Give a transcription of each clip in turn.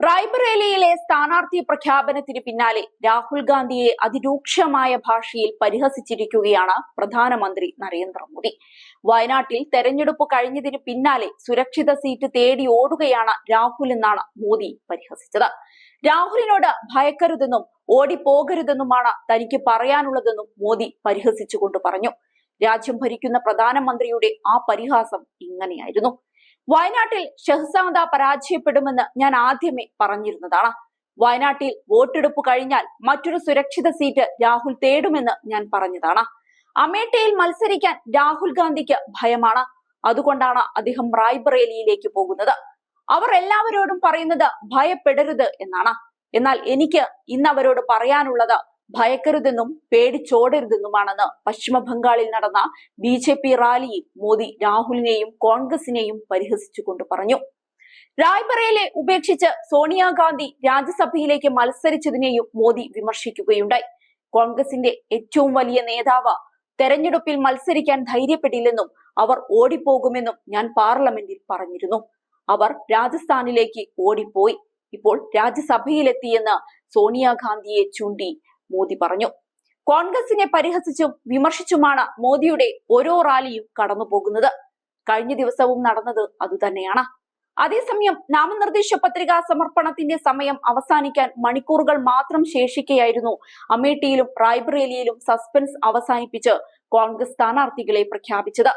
റായ്ബറേലിയിലെ സ്ഥാനാർത്ഥി പ്രഖ്യാപനത്തിന് പിന്നാലെ രാഹുൽ ഗാന്ധിയെ അതിരൂക്ഷമായ ഭാഷയിൽ പരിഹസിച്ചിരിക്കുകയാണ് പ്രധാനമന്ത്രി നരേന്ദ്രമോദി. വയനാട്ടിൽ തെരഞ്ഞെടുപ്പ് കഴിഞ്ഞതിന് പിന്നാലെ സുരക്ഷിത സീറ്റ് തേടി ഓടുകയാണ് രാഹുൽ എന്നാണ് മോദി പരിഹസിച്ചത്. രാഹുലിനോട് ഭയക്കരുതെന്നും ഓടിപ്പോകരുതെന്നുമാണ് തനിക്ക് പറയാനുള്ളതെന്നും മോദി പരിഹസിച്ചുകൊണ്ട് പറഞ്ഞു. രാജ്യം ഭരിക്കുന്ന പ്രധാനമന്ത്രിയുടെ ആ പരിഹാസം ഇങ്ങനെയായിരുന്നു: വയനാട്ടിൽ ഷഹ്സാദ പരാജയപ്പെടുമെന്ന് ഞാൻ ആദ്യമേ പറഞ്ഞിരുന്നതാണ്. വയനാട്ടിൽ വോട്ടെടുപ്പ് കഴിഞ്ഞാൽ മറ്റൊരു സുരക്ഷിത സീറ്റ് രാഹുൽ തേടുമെന്ന് ഞാൻ പറഞ്ഞതാണ്. അമേഠിയിൽ മത്സരിക്കാൻ രാഹുൽ ഗാന്ധിക്ക് ഭയമാണ്. അതുകൊണ്ടാണ് അദ്ദേഹം റായ്ബറേലിയിലേക്ക് പോകുന്നത്. അവർ എല്ലാവരോടും പറയുന്നത് ഭയപ്പെടരുത് എന്നാണ്. എന്നാൽ എനിക്ക് ഇന്ന് അവരോട് പറയാനുള്ളത് ഭയക്കരുതെന്നും പേടിച്ചോടരുതെന്നുമാണെന്ന് പശ്ചിമ ബംഗാളിൽ നടന്ന BJP റാലിയിൽ മോദി രാഹുലിനെയും കോൺഗ്രസിനെയും പരിഹസിച്ചുകൊണ്ട് പറഞ്ഞു. റായ്ബറേലി ഉപേക്ഷിച്ച് സോണിയാഗാന്ധി രാജ്യസഭയിലേക്ക് മത്സരിച്ചതിനെയും മോദി വിമർശിക്കുകയുണ്ടായി. കോൺഗ്രസിന്റെ ഏറ്റവും വലിയ നേതാവ് തെരഞ്ഞെടുപ്പിൽ മത്സരിക്കാൻ ധൈര്യപ്പെട്ടില്ലെന്നും അവർ ഓടിപ്പോകുമെന്നും ഞാൻ പാർലമെന്റിൽ പറഞ്ഞിരുന്നു. അവർ രാജസ്ഥാനിലേക്ക് ഓടിപ്പോയി. ഇപ്പോൾ രാജ്യസഭയിലെത്തിയെന്ന് സോണിയാഗാന്ധിയെ ചൂണ്ടി മോദി പറഞ്ഞു. കോൺഗ്രസിനെ പരിഹസിച്ചും വിമർശിച്ചുമാണ് മോദിയുടെ ഓരോ റാലിയും കടന്നുപോകുന്നത്. കഴിഞ്ഞ ദിവസവും നടന്നത് അതുതന്നെയാണ്. അതേസമയം നാമനിർദ്ദേശ പത്രികാ സമർപ്പണത്തിന്റെ സമയം അവസാനിക്കാൻ മണിക്കൂറുകൾ മാത്രം ശേഷിക്കെയായിരുന്നു അമേഠിയിലും റായ്ബറേലിയിലും സസ്പെൻസ് അവസാനിപ്പിച്ച് കോൺഗ്രസ് സ്ഥാനാർത്ഥികളെ പ്രഖ്യാപിച്ചത്.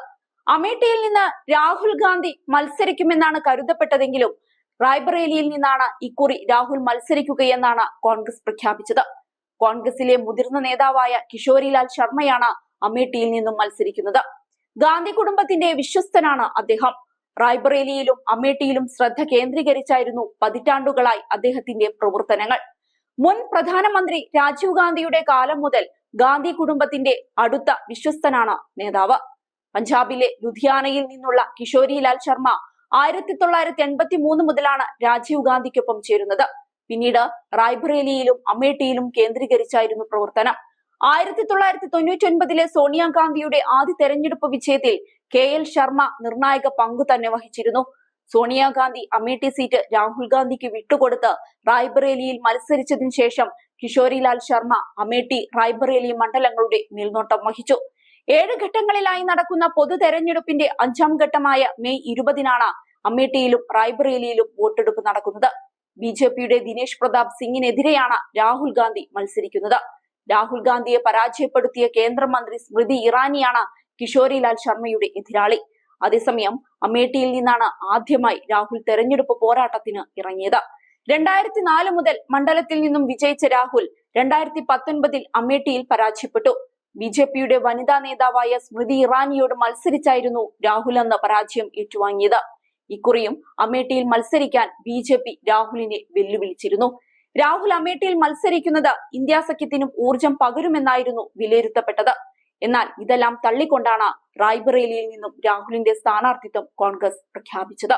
അമേഠിയിൽ നിന്ന് രാഹുൽ ഗാന്ധി മത്സരിക്കുമെന്നാണ് കരുതപ്പെട്ടതെങ്കിലും റായ്ബറേലിയിൽ നിന്നാണ് ഇക്കുറി രാഹുൽ മത്സരിക്കുകയെന്നാണ് കോൺഗ്രസ് പ്രഖ്യാപിച്ചത്. കോൺഗ്രസിലെ മുതിർന്ന നേതാവായ കിഷോരിലാൽ ശർമ്മയാണ് അമേഠിയിൽ നിന്നും മത്സരിക്കുന്നത്. ഗാന്ധി കുടുംബത്തിന്റെ വിശ്വസ്തനാണ് അദ്ദേഹം. റായ്ബറേലിയിലും അമേഠിയിലും ശ്രദ്ധ കേന്ദ്രീകരിച്ചായിരുന്നു പതിറ്റാണ്ടുകളായി അദ്ദേഹത്തിന്റെ പ്രവർത്തനങ്ങൾ. മുൻ പ്രധാനമന്ത്രി രാജീവ് ഗാന്ധിയുടെ കാലം മുതൽ ഗാന്ധി കുടുംബത്തിന്റെ അടുത്ത വിശ്വസ്തനാണ് നേതാവ്. പഞ്ചാബിലെ ലുധിയാനയിൽ നിന്നുള്ള കിഷോരിലാൽ ശർമ്മ 1983 മുതലാണ് രാജീവ് ഗാന്ധിക്കൊപ്പം ചേരുന്നത്. പിന്നീട് റായ്ബറേലിയിലും അമേഠിയിലും കേന്ദ്രീകരിച്ചായിരുന്നു പ്രവർത്തനം. 1999 സോണിയാഗാന്ധിയുടെ ആദ്യ തെരഞ്ഞെടുപ്പ് വിജയത്തിൽ KL ശർമ്മ നിർണായക പങ്കു തന്നെ വഹിച്ചിരുന്നു. സോണിയാഗാന്ധി അമേഠി സീറ്റ് രാഹുൽ ഗാന്ധിക്ക് വിട്ടുകൊടുത്ത് റായ്ബറേലിയിൽ മത്സരിച്ചതിനു ശേഷം കിഷോരിലാൽ ശർമ്മ അമേഠി റായ്ബറേലി മണ്ഡലങ്ങളുടെ മേൽനോട്ടം വഹിച്ചു. 7 ഘട്ടങ്ങളിലായി നടക്കുന്ന പൊതു തെരഞ്ഞെടുപ്പിന്റെ 5ാം ഘട്ടമായ മെയ് 20-നാണ് അമേഠിയിലും റായ്ബറേലിയിലും വോട്ടെടുപ്പ് നടക്കുന്നത്. BJPയുടെ ദിനേശ് പ്രതാപ് സിംഗിനെതിരെയാണ് രാഹുൽ ഗാന്ധി മത്സരിക്കുന്നത്. രാഹുൽ ഗാന്ധിയെ പരാജയപ്പെടുത്തിയ കേന്ദ്രമന്ത്രി സ്മൃതി ഇറാനിയാണ് കിഷോരിലാൽ ശർമ്മയുടെ എതിരാളി. അതേസമയം അമേഠിയിൽ നിന്നാണ് ആദ്യമായി രാഹുൽ തെരഞ്ഞെടുപ്പ് പോരാട്ടത്തിന് ഇറങ്ങിയത്. 2004 മുതൽ മണ്ഡലത്തിൽ നിന്നും വിജയിച്ച രാഹുൽ 2019 അമേഠിയിൽ പരാജയപ്പെട്ടു. BJPയുടെ വനിതാ നേതാവായ സ്മൃതി ഇറാനിയോട് മത്സരിച്ചായിരുന്നു രാഹുൽ അന്ന് പരാജയം ഏറ്റുവാങ്ങിയത്. ഇക്കുറിയും അമേഠിയിൽ മത്സരിക്കാൻ BJP രാഹുലിനെ വെല്ലുവിളിച്ചിരുന്നു. രാഹുൽ അമേഠിയിൽ മത്സരിക്കുന്നത് ഇന്ത്യ സഖ്യത്തിനും ഊർജം പകരുമെന്നായിരുന്നു വിലയിരുത്തപ്പെട്ടത്. എന്നാൽ ഇതെല്ലാം തള്ളിക്കൊണ്ടാണ് റായ്ബറേലിയിൽ നിന്നും രാഹുലിന്റെ സ്ഥാനാർത്ഥിത്വം കോൺഗ്രസ് പ്രഖ്യാപിച്ചത്.